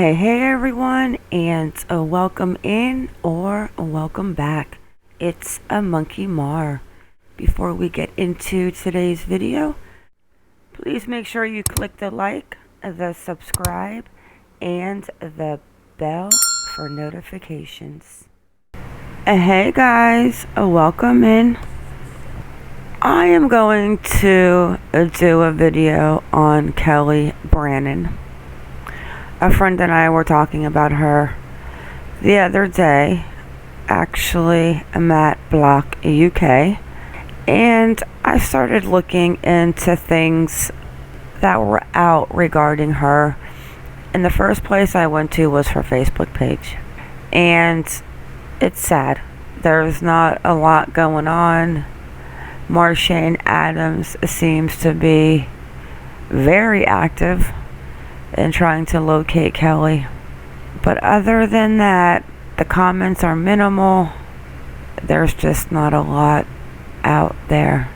Hey everyone, and welcome in or welcome back. It's a Monkey Mar. Before we get into today's video, please make sure you click the like, the subscribe, and the bell for notifications. Hey guys, welcome in. I am going to do a video on Kelley Brannon. A friend and I were talking about her the other day. Actually, I'm at Block UK, and I started looking into things that were out regarding her. And the first place I went to was her Facebook page, and it's sad. There's not a lot going on. Marshane Adams seems to be very active in trying to locate Kelley. But other than that, the comments are minimal. There's just not a lot out there.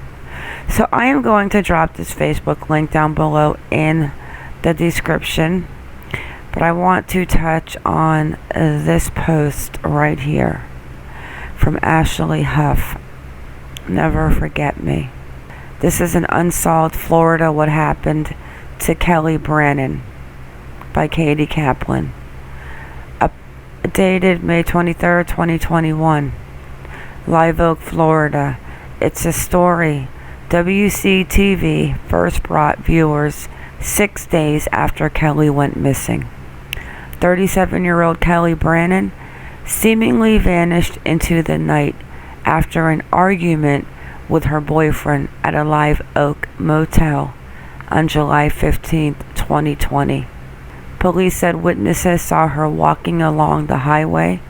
So I am going to drop this Facebook link down below in the description. But I want to touch on this post right here from Ashley Huff. Never forget me. This is an Unsolved Florida What Happened to Kelley Brannon by Katie Kaplan. Dated May 23rd, 2021. Live Oak, Florida. It's a story WCTV first brought viewers 6 days after Kelley went missing. 37-year-old Kelley Brannon seemingly vanished into the night after an argument with her boyfriend at a Live Oak motel on July 15th, 2020. Police said witnesses saw her walking along the highway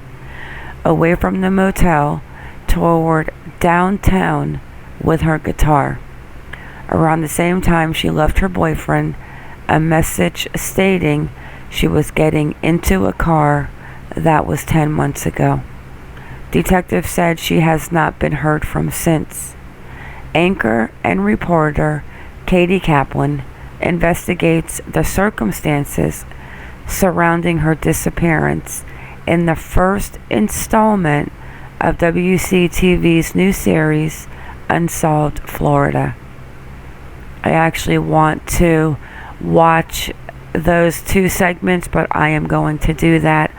away from the motel toward downtown with her guitar. Around the same time she left her boyfriend a message stating she was getting into a car that was 10 months ago. Detectives said she has not been heard from since. Anchor and reporter Katie Kaplan investigates the circumstances surrounding her disappearance in the first installment of WCTV's new series, Unsolved Florida. I actually want to watch those two segments, but I am going to do that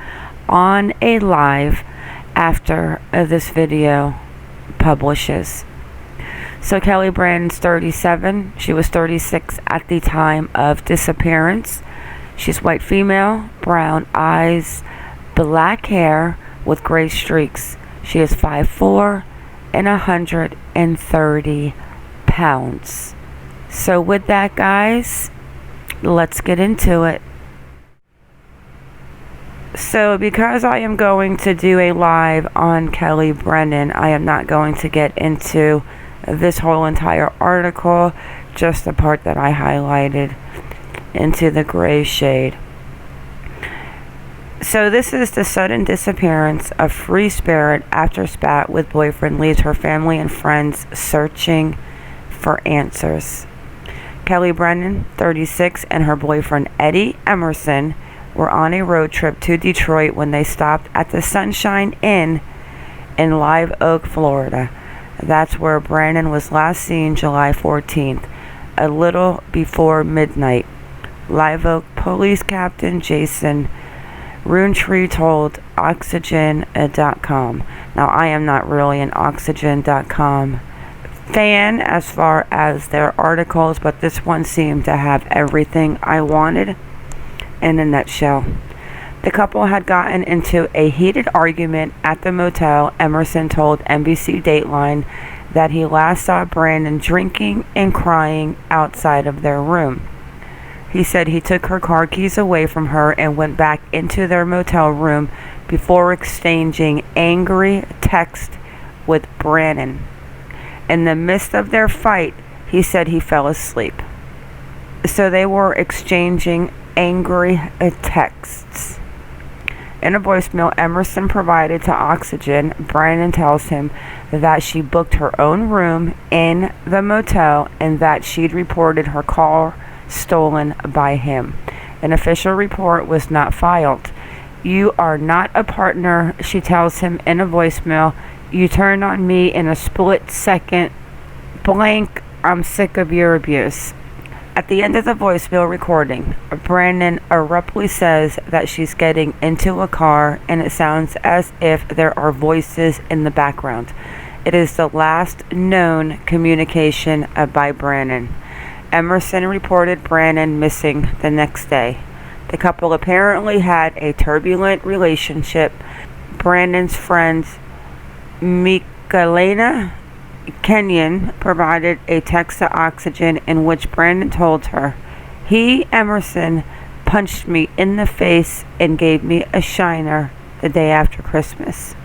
on a live after this video publishes. So Kelley Brannon's 37. She was 36 at the time of disappearance. She's white female, brown eyes, black hair with gray streaks. She is 5'4" and 130 pounds. So with that, guys, let's get into it. So because I am going to do a live on Kelley Brannon, I am not going to get into this whole entire article, just the part that I highlighted into the gray shade. So this is the sudden disappearance of free spirit after Spat with boyfriend leaves her family and friends searching for answers. Kelley Brannon, 36, and her boyfriend Eddie Emerson were on a road trip to Detroit when they stopped at the Sunshine Inn in Live Oak, Florida. That's where Brannon was last seen July 14th, a little before midnight. Live Oak Police Captain Jason Roontree told Oxygen.com. Now, I am not really an Oxygen.com fan as far as their articles, but this one seemed to have everything I wanted in a nutshell. The couple had gotten into a heated argument at the motel. Emerson told NBC Dateline that he last saw Brannon drinking and crying outside of their room. He said he took her car keys away from her and went back into their motel room before exchanging angry texts with Brannon. In the midst of their fight, he said he fell asleep. So they were exchanging angry texts. In a voicemail Emerson provided to Oxygen, Brannon tells him that she booked her own room in the motel and that she'd reported her car stolen by him. An official report was not filed. "You are not a partner," she tells him in a voicemail. "You turned on me in a split second. Blank, I'm sick of your abuse." At the end of the voicemail recording, Brannon abruptly says that she's getting into a car, and it sounds as if there are voices in the background. It is the last known communication by Brannon. Emerson reported Brannon missing the next day. The couple apparently had a turbulent relationship. Brannon's friend Michelena Kenyon provided a text to Oxygen in which Brannon told her, "He, Emerson, punched me in the face and gave me a shiner the day after Christmas."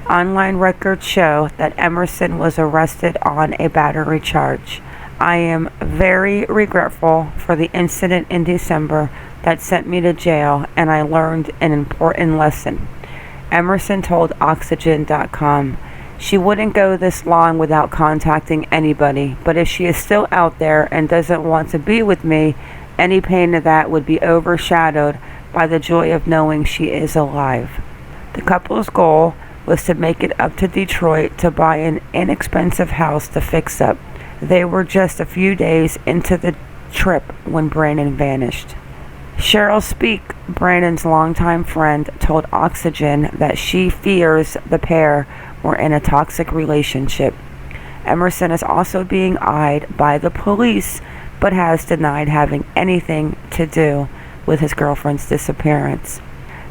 Online records show that Emerson was arrested on a battery charge. "I am very regretful for the incident in December that sent me to jail, and I learned an important lesson," Emerson told Oxygen.com. "She wouldn't go this long without contacting anybody, but if she is still out there and doesn't want to be with me, any pain of that would be overshadowed by the joy of knowing she is alive." The couple's goal was to make it up to Detroit to buy an inexpensive house to fix up. They were just a few days into the trip when Brannon vanished. Cheryl Speak, Brannon's longtime friend, told Oxygen that she fears the pair were in a toxic relationship. Emerson is also being eyed by the police, but has denied having anything to do with his girlfriend's disappearance.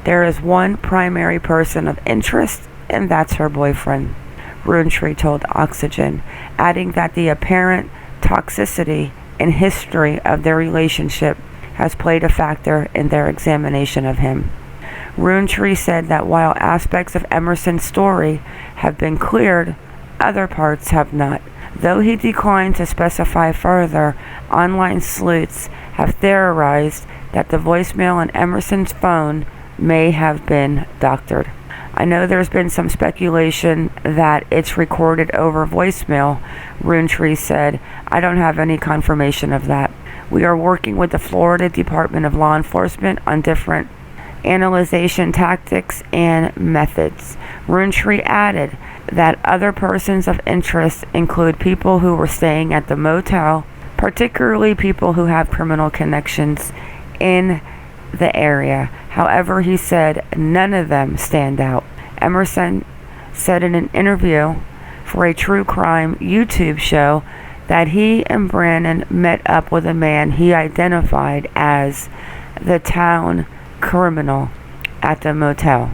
"There is one primary person of interest, and that's her boyfriend," Roontree told Oxygen, adding that the apparent toxicity and history of their relationship has played a factor in their examination of him. Roontree said that while aspects of Emerson's story have been cleared, other parts have not. Though he declined to specify further, online sleuths have theorized that the voicemail on Emerson's phone may have been doctored. "I know there's been some speculation that it's recorded over voicemail," Roontree said. "I don't have any confirmation of that. We are working with the Florida Department of Law Enforcement on different analyzation tactics and methods." Roontree added that other persons of interest include people who were staying at the motel, particularly people who have criminal connections in the area. However, he said none of them stand out. Emerson said in an interview for a true crime YouTube show that he and Brannon met up with a man he identified as the town criminal at the motel.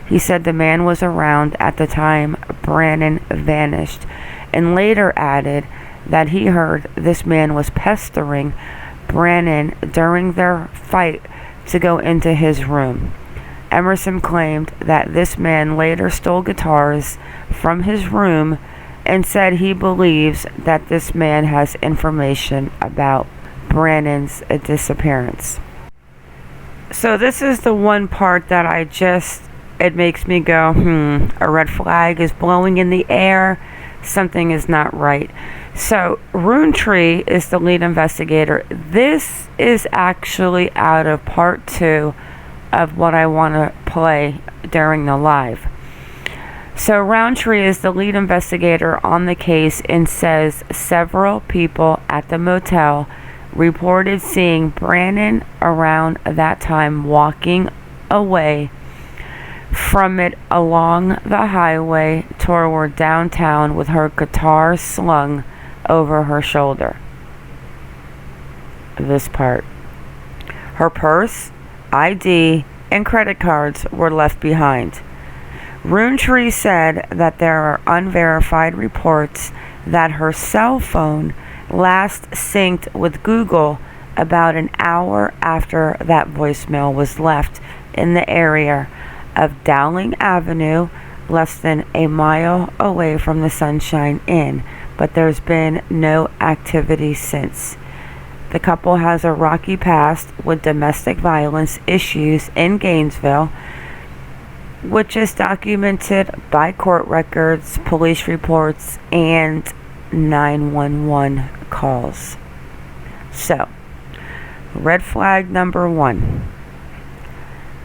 He said the man was around at the time Brannon vanished, and later added that he heard this man was pestering Brannon during their fight to go into his room. Emerson claimed that this man later stole guitars from his room and said he believes that this man has information about Brannon's disappearance. So this is the one part that it makes me go, a red flag is blowing in the air. Something is not right. So Roontree is the lead investigator. This is actually out of part 2 of what I want to play during the live. So Rountree is the lead investigator on the case and says several people at the motel reported seeing Brannon around that time walking away from it along the highway toward downtown with her guitar slung over her shoulder. This part. Her purse, ID, and credit cards were left behind. Roontree said that there are unverified reports that her cell phone last synced with Google about an hour after that voicemail was left in the area of Dowling Avenue, less than a mile away from the Sunshine Inn, but there's been no activity since. The couple has a rocky past with domestic violence issues in Gainesville, which is documented by court records, police reports, and 911 calls. So, Red flag number 1.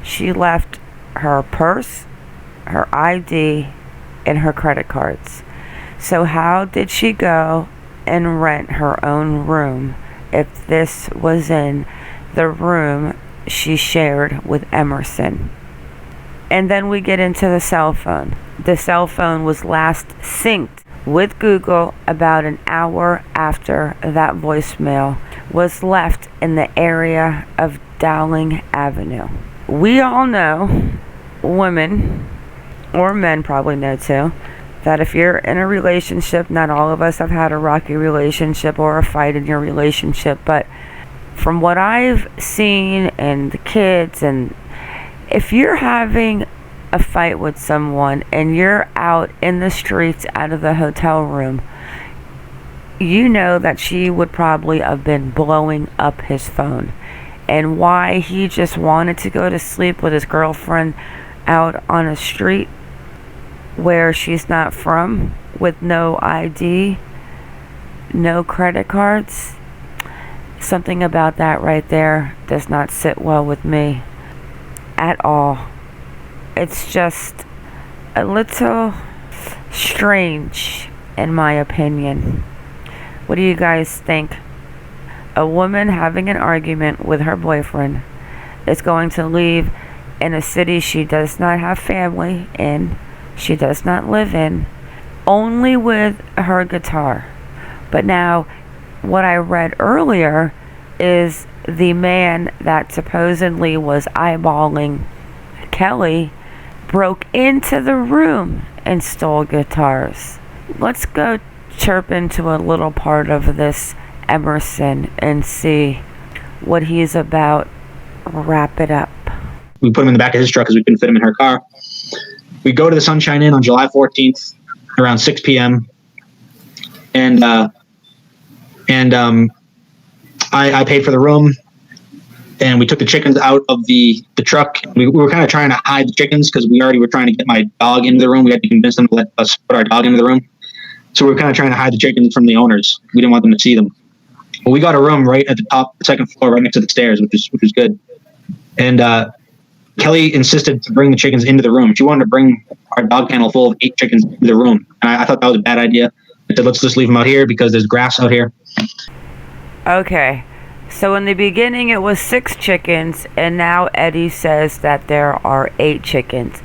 She left her purse, her ID, and her credit cards. So how did she go and rent her own room if this was in the room she shared with Emerson? And then we get into the cell phone. The cell phone was last synced with Google about an hour after that voicemail was left in the area of Dowling Avenue. We all know, women, or men probably know too, that if you're in a relationship, not all of us have had a rocky relationship or a fight in your relationship, but from what I've seen and the kids, and if you're having a fight with someone and you're out in the streets out of the hotel room, you know that she would probably have been blowing up his phone. And why he just wanted to go to sleep with his girlfriend out on a street where she's not from, with no ID, no credit cards. Something about that right there does not sit well with me at all. It's just a little strange, in my opinion. What do you guys think? A woman having an argument with her boyfriend is going to leave in a city she does not have family in, she does not live in, only with her guitar. But now, what I read earlier is the man that supposedly was eyeballing Kelley broke into the room and stole guitars. Let's go chirp into a little part of this Emerson and see what he's about. Wrap it up. We put him in the back of his truck because we couldn't fit him in her car. We go to the Sunshine Inn on July 14th around 6 p.m. And I paid for the room, and we took the chickens out of the truck. We were kind of trying to hide the chickens because we already were trying to get my dog into the room. We had to convince them to let us put our dog into the room. So we were kind of trying to hide the chickens from the owners. We didn't want them to see them. But we got a room right at the top, the second floor, right next to the stairs, which is good. And Kelley insisted to bring the chickens into the room. She wanted to bring our dog kennel full of 8 chickens into the room. And I thought that was a bad idea. I said, let's just leave them out here because there's grass out here. Okay. So in the beginning it was 6 chickens, and now Eddie says that there are 8 chickens.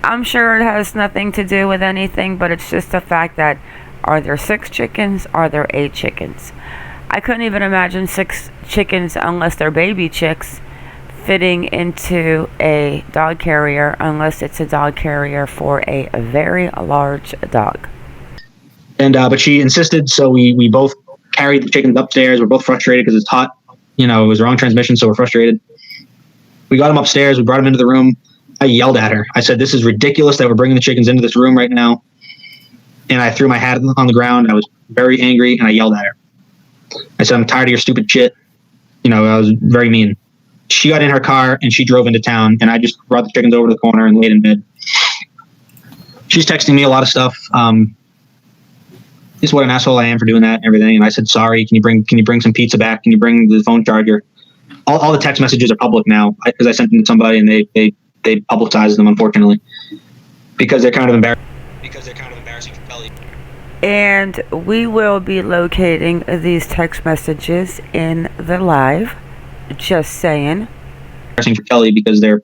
I'm sure it has nothing to do with anything, but it's just the fact that, are there 6 chickens? Are there 8 chickens? I couldn't even imagine 6 chickens, unless they're baby chicks, fitting into a dog carrier, unless it's a dog carrier for a very large dog. And but she insisted, so we both carried the chickens upstairs. We're both frustrated because it's hot. You know, it was the wrong transmission, so we're frustrated. We got them upstairs. We brought them into the room. I yelled at her. I said, this is ridiculous that we're bringing the chickens into this room right now. And I threw my hat on the ground. I was very angry, and I yelled at her. I said, I'm tired of your stupid shit. You know, I was very mean. She got in her car, and she drove into town, and I just brought the chickens over to the corner and laid in bed. She's texting me a lot of stuff. This is what an asshole I am for doing that and everything. And I said, sorry, can you bring some pizza back? Can you bring the phone charger? All the text messages are public now because I sent them to somebody and they publicized them, unfortunately, because they're kind of embarrassing for Kelley. And we will be locating these text messages in the live. Just saying. Embarrassing for Kelley because they're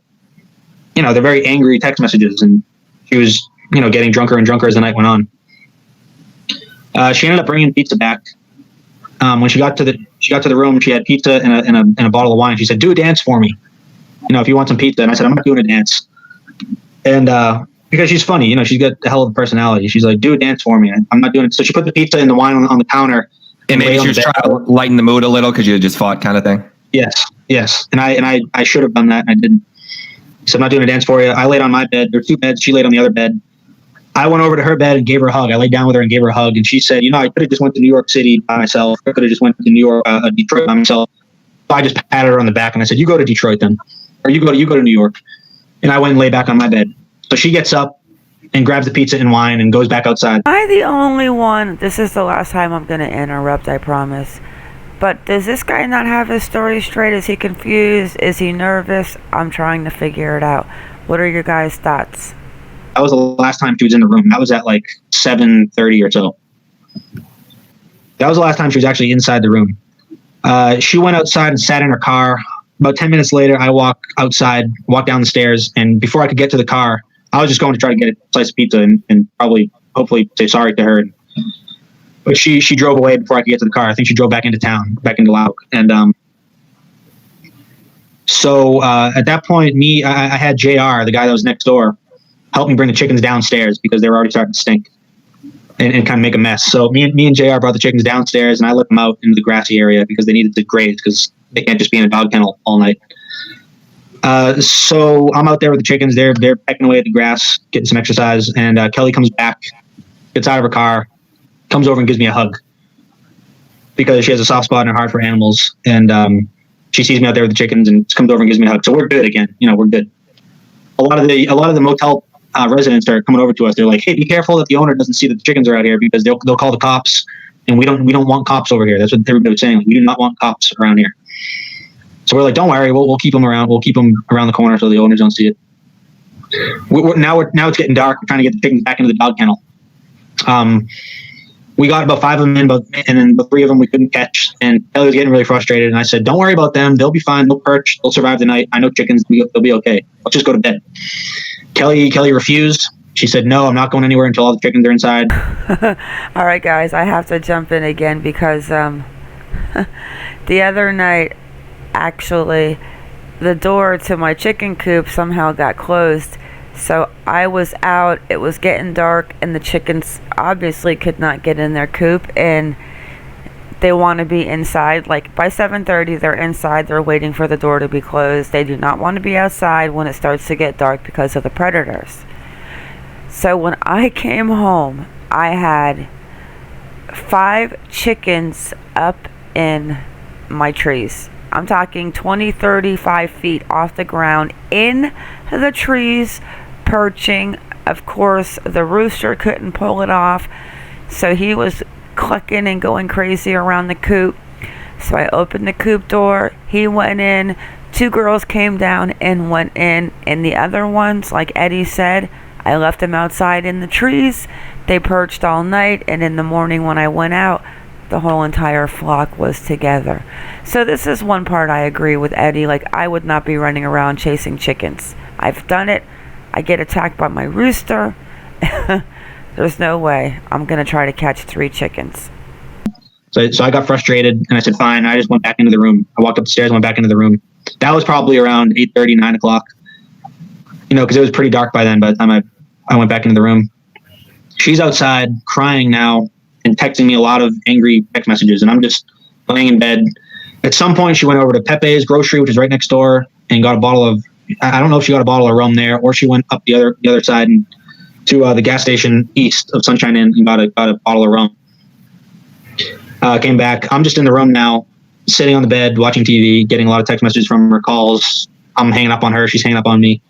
very angry text messages, and she was, getting drunker and drunker as the night went on. She ended up bringing pizza back. When she got to the room, she had pizza and a bottle of wine. She said, "Do a dance for me, if you want some pizza." And I said, "I'm not doing a dance." And because she's funny, she's got a hell of a personality. She's like, "Do a dance for me." I'm not doing it. So she put the pizza and the wine on the counter. And maybe she was trying to lighten the mood a little because you had just fought, kind of thing. Yes. And I should have done that, and I didn't. So I'm not doing a dance for you. I laid on my bed. There were 2 beds. She laid on the other bed. I went over to her bed and gave her a hug. I laid down with her and gave her a hug. And she said, I could have just went to New York City by myself. I could have just went to Detroit by myself. So I just patted her on the back and I said, you go to Detroit then. Or you go to New York. And I went and lay back on my bed. So she gets up and grabs the pizza and wine and goes back outside. Am I the only one? This is the last time I'm going to interrupt, I promise. But does this guy not have his story straight? Is he confused? Is he nervous? I'm trying to figure it out. What are your guys' thoughts? That was the last time she was in the room. That was at like 7:30 or so. That was the last time she was actually inside the room. She went outside and sat in her car. About 10 minutes later, I walked down the stairs, and before I could get to the car, I was just going to try to get a slice of pizza and probably, hopefully, say sorry to her. But she drove away before I could get to the car. I think she drove back into town, back into Lauk. And so at that point, I had JR, the guy that was next door, help me bring the chickens downstairs because they were already starting to stink and kind of make a mess. So me and JR brought the chickens downstairs, and I let them out into the grassy area because they needed to graze because they can't just be in a dog kennel all night. So I'm out there with the chickens. They're pecking away at the grass, getting some exercise. And Kelley comes back, gets out of her car, comes over and gives me a hug because she has a soft spot in her heart for animals. And she sees me out there with the chickens and comes over and gives me a hug. So we're good again. We're good. A lot of the motel residents are coming over to us. They're like, "Hey, be careful that the owner doesn't see that the chickens are out here because they'll call the cops, and we don't want cops over here." That's what everybody was saying. We do not want cops around here. So we're like, "Don't worry, we'll keep them around. We'll keep them around the corner so the owners don't see it." Now it's getting dark. We're trying to get the chickens back into the dog kennel. We got about 5 of them in, and then the 3 of them we couldn't catch. And Kelley was getting really frustrated. And I said, "Don't worry about them. They'll be fine. They'll perch. They'll survive the night. I know chickens. They'll be okay. Let's just go to bed." Kelley refused. She said, "No, I'm not going anywhere until all the chickens are inside." All right, guys, I have to jump in again because the other night, actually, the door to my chicken coop somehow got closed. So I was out, it was getting dark, and the chickens obviously could not get in their coop, and they want to be inside. Like by 7:30, they're inside, they're waiting for the door to be closed. They do not want to be outside when it starts to get dark because of the predators. So when I came home, I had 5 chickens up in my trees. I'm talking 20, 35 feet off the ground in the trees, perching. Of course, the rooster couldn't pull it off, so he was clucking and going crazy around the coop. So I opened the coop door. He went in. 2 girls came down and went in. And the other ones, like Eddie said, I left them outside in the trees. They perched all night, and in the morning when I went out, the whole entire flock was together. So this is one part I agree with Eddie. Like, I would not be running around chasing chickens. I've done it. I get attacked by my rooster. There's no way I'm going to try to catch 3 chickens. So I got frustrated, and I said, "Fine." I just went back into the room. I walked up the stairs, went back into the room. That was probably around 8:30, 9 o'clock. Because it was pretty dark by then by the time I went back into the room. She's outside crying now and texting me a lot of angry text messages, and I'm just laying in bed. At some point, she went over to Pepe's grocery, which is right next door, and got a bottle of, I don't know if she got a bottle of rum there, or she went up the other side and to the gas station east of Sunshine Inn and got a bottle of rum. Came back. I'm just in the room now, sitting on the bed, watching TV, getting a lot of text messages from her, calls. I'm hanging up on her. She's hanging up on me.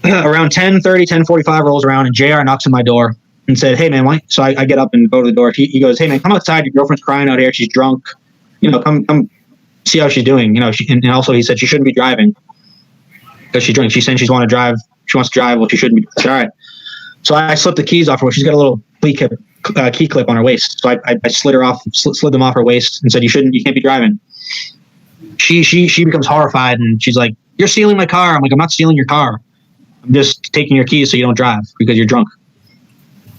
Around 10:30, 10:45 rolls around, and JR knocks on my door and said, "Hey, man, why?" So I get up and go to the door. He goes, "Hey, man, come outside. Your girlfriend's crying out here. She's drunk. Come see how she's doing." And also he said she shouldn't be driving because she drinks. She's saying she wants to drive. Well, she shouldn't be. I said, "All right." So I slipped the keys off her. She's got a little key clip on her waist. So I slid them off her waist and said, you can't be driving." She becomes horrified, and she's like, "You're stealing my car." I'm like, "I'm not stealing your car. I'm just taking your keys so you don't drive because you're drunk."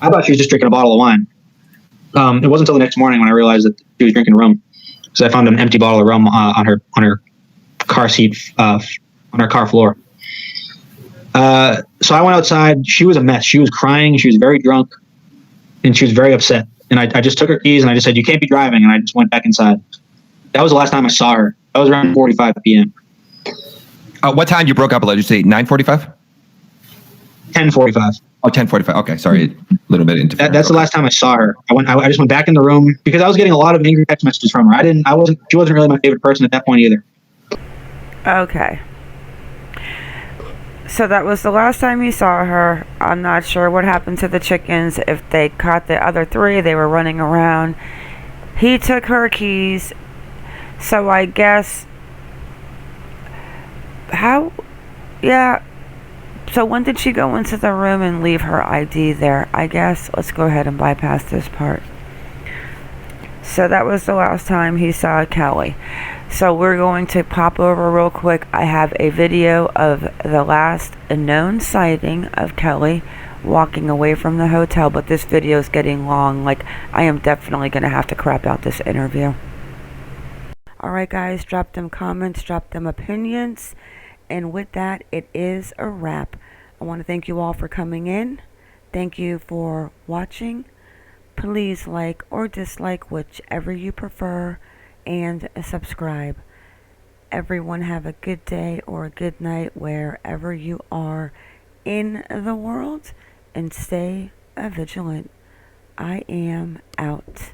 I thought she was just drinking a bottle of wine. It wasn't until the next morning when I realized that she was drinking rum. So I found an empty bottle of rum on her car seat, on her car floor. So I went outside. She was a mess. She was crying. She was very drunk, and she was very upset. And I just took her keys and I just said, "You can't be driving." And I just went back inside. That was the last time I saw her. That was around 4:45 p.m. What time you broke up? Did you say 9:45? 10:45. Oh, 10:45. Okay, sorry, a little bit into. That's the last time I saw her. I just went back in the room because I was getting a lot of angry text messages from her. She wasn't really my favorite person at that point either. Okay. So that was the last time you saw her. I'm not sure what happened to the chickens. If they caught the other 3, they were running around. He took her keys So I guess how yeah. So when did she go into the room and leave her ID there? I guess let's go ahead and bypass this part. So that was the last time he saw Kelley. So we're going to pop over real quick. I have a video of the last known sighting of Kelley walking away from the hotel, but this video is getting long. Like, I am definitely going to have to crap out this interview. Alright guys, drop them comments, drop them opinions, and with that, it is a wrap. I want to thank you all for coming in. Thank you for watching. Please like or dislike whichever you prefer, and subscribe. Everyone have a good day or a good night wherever you are in the world, and stay vigilant. I am out.